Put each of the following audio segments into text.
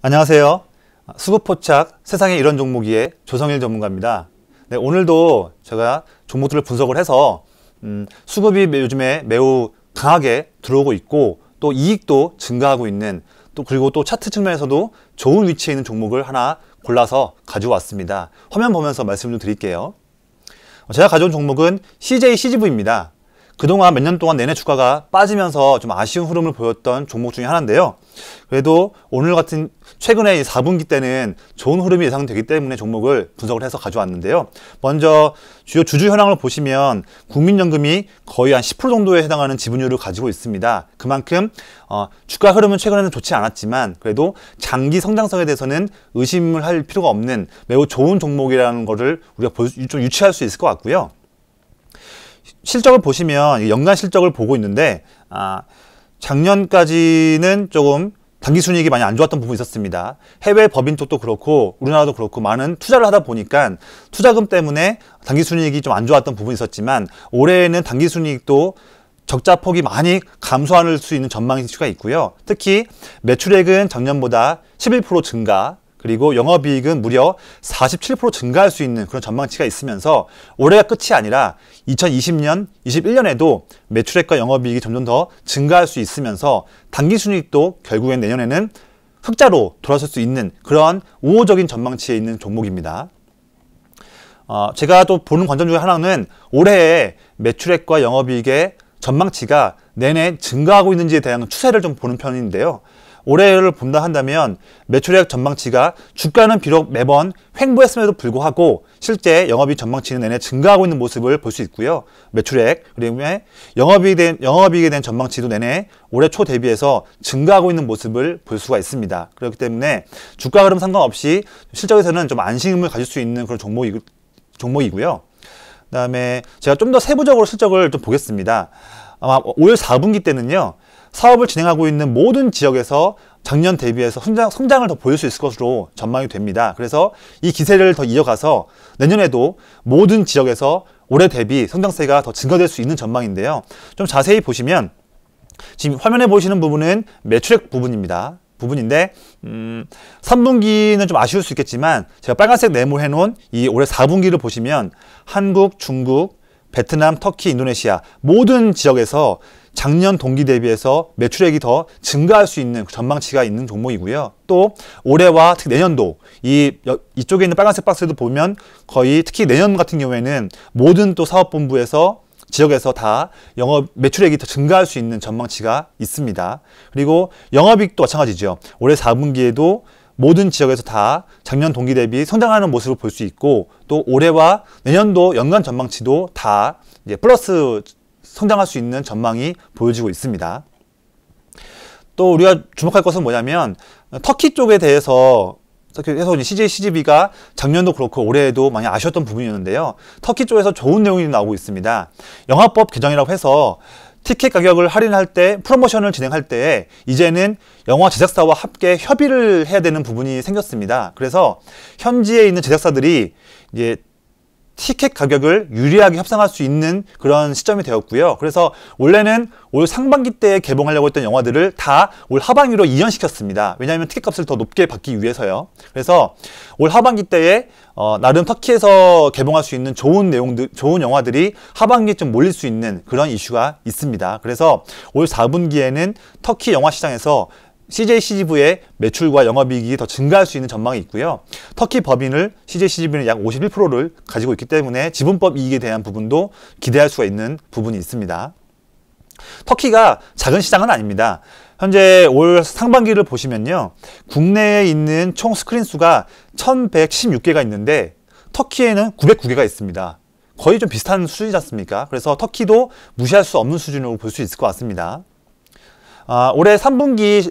안녕하세요. 수급포착 세상에 이런 종목이의 조성일 전문가입니다. 네, 오늘도 제가 종목들을 분석을 해서 수급이 요즘에 매우 강하게 들어오고 있고 또 이익도 증가하고 있는 그리고 또 차트 측면에서도 좋은 위치에 있는 종목을 하나 골라서 가지고 왔습니다. 화면 보면서 말씀 좀 드릴게요. 제가 가져온 종목은 CJ-CGV입니다. 그동안 몇 년 동안 내내 주가가 빠지면서 좀 아쉬운 흐름을 보였던 종목 중에 하나인데요. 그래도 오늘 같은 최근에 4분기 때는 좋은 흐름이 예상되기 때문에 종목을 분석을 해서 가져왔는데요. 먼저 주요 주주 현황을 보시면 국민연금이 거의 한 10% 정도에 해당하는 지분율을 가지고 있습니다. 그만큼 주가 흐름은 최근에는 좋지 않았지만 그래도 장기 성장성에 대해서는 의심을 할 필요가 없는 매우 좋은 종목이라는 것을 우리가 좀 유추할 수 있을 것 같고요. 실적을 보시면 연간 실적을 보고 있는데 작년까지는 조금 당기순이익이 많이 안 좋았던 부분이 있었습니다. 해외 법인 쪽도 그렇고 우리나라도 그렇고 많은 투자를 하다 보니까 투자금 때문에 당기순이익이 좀 안 좋았던 부분이 있었지만 올해에는 당기순이익도 적자 폭이 많이 감소할 수 있는 전망치가 있고요. 특히 매출액은 작년보다 11% 증가, 그리고 영업이익은 무려 47% 증가할 수 있는 그런 전망치가 있으면서 올해가 끝이 아니라 2020년, 21년에도 매출액과 영업이익이 점점 더 증가할 수 있으면서 당기순이익도 결국엔 내년에는 흑자로 돌아설 수 있는 그런 우호적인 전망치에 있는 종목입니다. 제가 또 보는 관점 중에 하나는 올해의 매출액과 영업이익의 전망치가 내내 증가하고 있는지에 대한 추세를 좀 보는 편인데요. 올해를 본다 한다면 매출액 전망치가 주가는 비록 매번 횡보했음에도 불구하고 실제 영업이익 전망치는 내내 증가하고 있는 모습을 볼 수 있고요. 매출액 그리고 영업이익에 대한 전망치도 내내 올해 초 대비해서 증가하고 있는 모습을 볼 수가 있습니다. 그렇기 때문에 주가 흐름 상관없이 실적에서는 좀 안심을 가질 수 있는 그런 종목이고요. 그다음에 제가 좀 더 세부적으로 실적을 좀 보겠습니다. 아마 올 4분기 때는요. 사업을 진행하고 있는 모든 지역에서 작년 대비해서 성장을 더 보일 수 있을 것으로 전망이 됩니다. 그래서 이 기세를 더 이어가서 내년에도 모든 지역에서 올해 대비 성장세가 더 증가될 수 있는 전망인데요. 좀 자세히 보시면 지금 화면에 보시는 부분은 매출액 부분인데 3분기는 좀 아쉬울 수 있겠지만 제가 빨간색 네모해 놓은 이 올해 4분기를 보시면 한국, 중국, 베트남, 터키, 인도네시아 모든 지역에서 작년 동기 대비해서 매출액이 더 증가할 수 있는 전망치가 있는 종목이고요. 또 올해와 특히 내년도 이쪽에 있는 빨간색 박스도 보면 거의 특히 내년 같은 경우에는 모든 또 사업본부에서 지역에서 다 매출액이 더 증가할 수 있는 전망치가 있습니다. 그리고 영업이익도 마찬가지죠. 올해 4분기에도 모든 지역에서 다 작년 동기 대비 성장하는 모습을 볼 수 있고 또 올해와 내년도 연간 전망치도 다 이제 플러스 성장할 수 있는 전망이 보여지고 있습니다. 또 우리가 주목할 것은 뭐냐면 터키 쪽에 대해서 CJ-CGV가 작년도 그렇고 올해에도 많이 아쉬웠던 부분이었는데요. 터키 쪽에서 좋은 내용이 나오고 있습니다. 영화법 개정이라고 해서 티켓 가격을 할인할 때 프로모션을 진행할 때 이제는 영화 제작사와 함께 협의를 해야 되는 부분이 생겼습니다. 그래서 현지에 있는 제작사들이 이제 티켓 가격을 유리하게 협상할 수 있는 그런 시점이 되었고요. 그래서 원래는 올 상반기 때 개봉하려고 했던 영화들을 다 올 하반기로 이연시켰습니다. 왜냐하면 티켓 값을 더 높게 받기 위해서요. 그래서 올 하반기 때에 나름 터키에서 개봉할 수 있는 좋은 영화들이 하반기에 좀 몰릴 수 있는 그런 이슈가 있습니다. 그래서 올 4분기에는 터키 영화 시장에서 CJ-CGV의 매출과 영업이익이 더 증가할 수 있는 전망이 있고요. 터키 법인을 CJ-CGV는 약 51%를 가지고 있기 때문에 지분법 이익에 대한 부분도 기대할 수가 있는 부분이 있습니다. 터키가 작은 시장은 아닙니다. 현재 올 상반기를 보시면요. 국내에 있는 총 스크린 수가 1116개가 있는데 터키에는 909개가 있습니다. 거의 좀 비슷한 수준이지 않습니까? 그래서 터키도 무시할 수 없는 수준으로 볼 수 있을 것 같습니다. 올해 3분기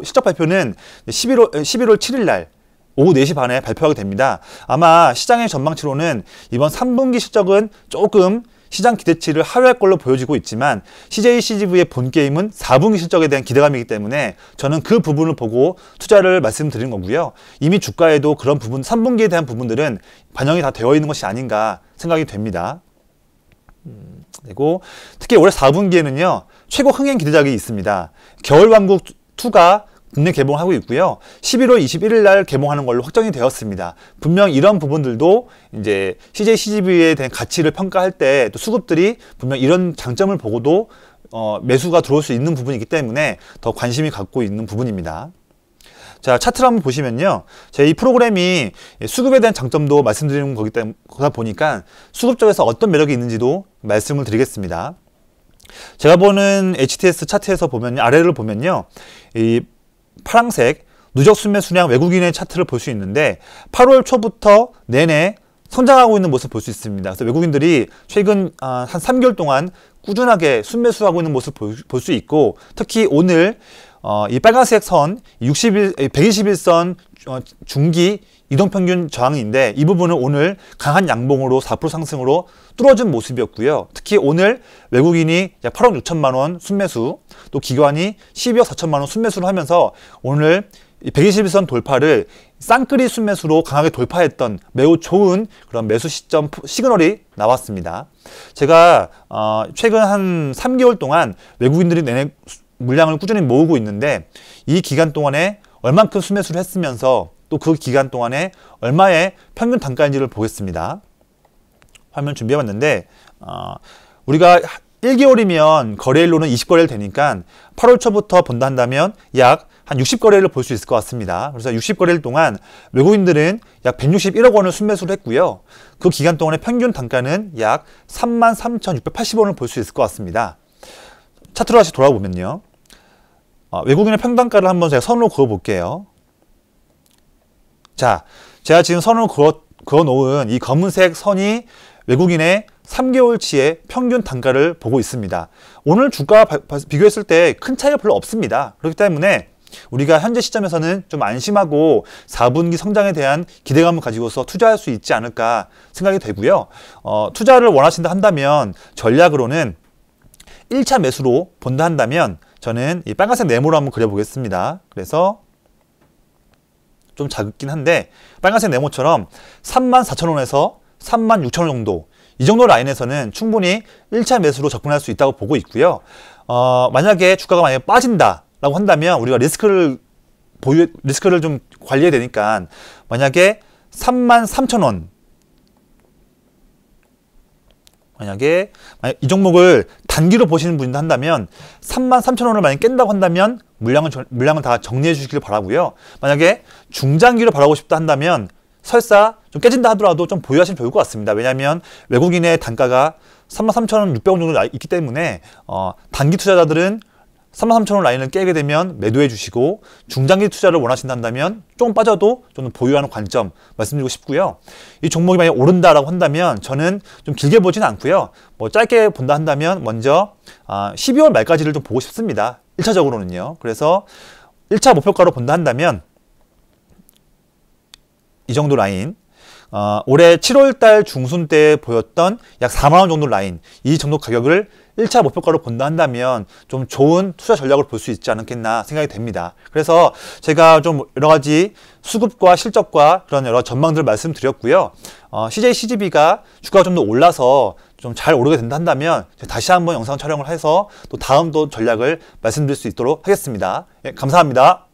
실적 발표는 11월 7일 날 오후 4시 반에 발표하게 됩니다. 아마 시장의 전망치로는 이번 3분기 실적은 조금 시장 기대치를 하회할 걸로 보여지고 있지만 CJ-CGV의 본 게임은 4분기 실적에 대한 기대감이기 때문에 저는 그 부분을 보고 투자를 말씀드린 거고요. 이미 주가에도 그런 부분, 3분기에 대한 부분들은 반영이 다 되어 있는 것이 아닌가 생각이 됩니다. 그리고 특히 올해 4분기에는요. 최고 흥행 기대작이 있습니다. 겨울왕국 2가 국내 개봉을 하고 있고요. 11월 21일 날 개봉하는 걸로 확정이 되었습니다. 분명 이런 부분들도 이제 CJ CGV에 대한 가치를 평가할 때 또 수급들이 분명 이런 장점을 보고도 매수가 들어올 수 있는 부분이기 때문에 더 관심이 갖고 있는 부분입니다. 자, 차트를 한번 보시면요. 제 이 프로그램이 수급에 대한 장점도 말씀드리는 거다 보니까 수급 쪽에서 어떤 매력이 있는지도 말씀을 드리겠습니다. 제가 보는 HTS 차트에서 보면 아래를 보면요. 이 파란색 누적 순매 수량 외국인의 차트를 볼 수 있는데 8월 초부터 내내 성장하고 있는 모습을 볼 수 있습니다. 그래서 외국인들이 최근 한 3개월 동안 꾸준하게 순매수하고 있는 모습을 볼 수 있고, 특히 오늘 이 빨간색 선 121선 중기 이동평균 저항인데 이 부분은 오늘 강한 양봉으로 4% 상승으로 뚫어진 모습이었고요. 특히 오늘 외국인이 약 8억 6천만 원 순매수, 또 기관이 12억 4천만 원 순매수를 하면서 오늘 121선 돌파를 쌍끌이 순매수로 강하게 돌파했던 매우 좋은 그런 매수 시점 시그널이 나왔습니다. 제가 최근 한 3개월 동안 외국인들이 내내 물량을 꾸준히 모으고 있는데 이 기간 동안에 얼만큼 순매수를 했으면서 또 그 기간 동안에 얼마의 평균 단가인지를 보겠습니다. 화면 준비해봤는데 우리가 1개월이면 거래일로는 20거래일 되니까 8월 초부터 본다 한다면 약 한 60거래일을 볼 수 있을 것 같습니다. 그래서 60거래일 동안 외국인들은 약 161억 원을 순매수를 했고요. 그 기간 동안의 평균 단가는 약 33,680원을 볼 수 있을 것 같습니다. 차트로 다시 돌아보면요. 외국인의 평단가를 한번 제가 선으로 그어볼게요. 자, 제가 지금 선으로 그어놓은 이 검은색 선이 외국인의 3개월치의 평균 단가를 보고 있습니다. 오늘 주가 비교했을 때 큰 차이가 별로 없습니다. 그렇기 때문에 우리가 현재 시점에서는 좀 안심하고 4분기 성장에 대한 기대감을 가지고서 투자할 수 있지 않을까 생각이 되고요. 투자를 원하신다 한다면 전략으로는 1차 매수로 본다 한다면 저는 이 빨간색 네모로 한번 그려보겠습니다. 그래서 좀 작긴 한데 빨간색 네모처럼 34,000원에서 36,000원 정도, 이 정도 라인에서는 충분히 1차 매수로 접근할 수 있다고 보고 있고요. 만약에 주가가 만약에 빠진다라고 한다면 우리가 리스크를 좀 관리해야 되니까 만약에 33,000원, 만약에 이 종목을 단기로 보시는 분이다 한다면 33,000원을 만약에 깬다고 한다면 물량은 다 정리해 주시길 바라고요. 만약에 중장기로 바라고 싶다 한다면 설사 좀 깨진다 하더라도 좀 보유하시면 좋을 것 같습니다. 왜냐하면 외국인의 단가가 33,600원 정도 있기 때문에 단기 투자자들은 33,000원 라인을 깨게 되면 매도해 주시고, 중장기 투자를 원하신다면 조금 빠져도 저는 보유하는 관점 말씀드리고 싶고요. 이 종목이 만약 오른다라고 한다면 저는 좀 길게 보지는 않고요. 뭐 짧게 본다 한다면 먼저 12월 말까지를 좀 보고 싶습니다. 1차적으로는요. 그래서 1차 목표가로 본다 한다면 이 정도 라인, 올해 7월달 중순 때 보였던 약 4만원 정도 라인, 이 정도 가격을 1차 목표가로 본다 한다면 좀 좋은 투자 전략을 볼 수 있지 않겠나 생각이 됩니다. 그래서 제가 좀 여러 가지 수급과 실적과 그런 여러 전망들을 말씀드렸고요. CJ CGV가 주가가 좀 더 올라서 좀 잘 오르게 된다 한다면 다시 한번 영상 촬영을 해서 또 다음 또 전략을 말씀드릴 수 있도록 하겠습니다. 예, 감사합니다.